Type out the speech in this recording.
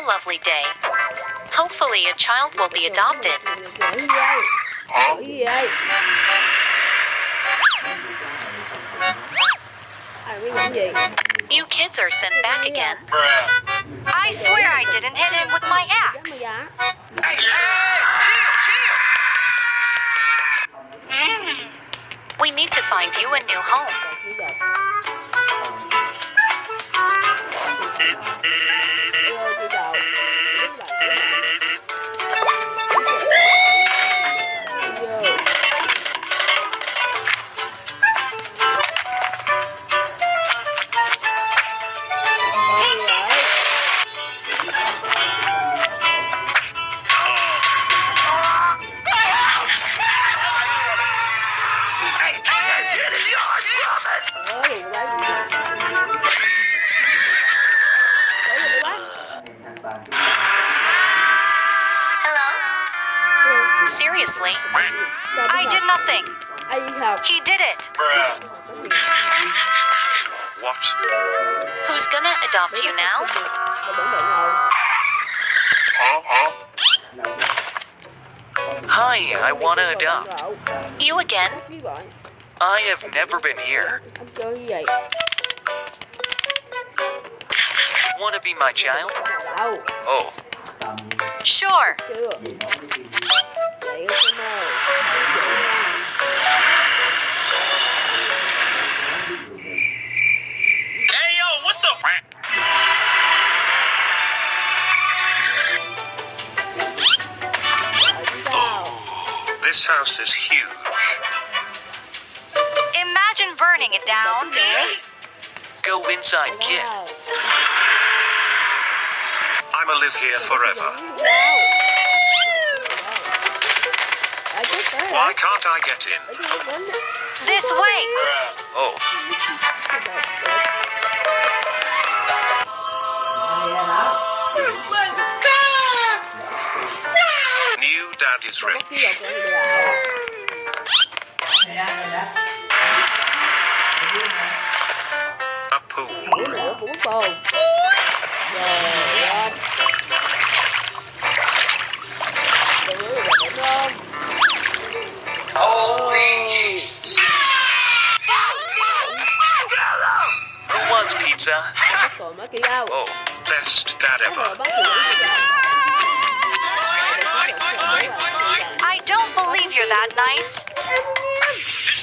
lovely day. Hopefully a child will be adopted. Ủa gì vậy? Ai biết làm gì? You kids are sent back again. I swear I didn't hit him with my axe. We need to find you a new home. Seriously? I did nothing. He did it. What? Who's gonna adopt you now? Hi, I want to adopt. You again? I have never been here. Want to be my child? Oh, Sure. Hey, yo, what the? This house is huge. Imagine burning it down. go inside, kid. I'ma live here forever. Why can't I get in? This way. Oh, New dad is rich. A pool. who wants pizza? Oh, Best dad ever. I don't believe you're that nice.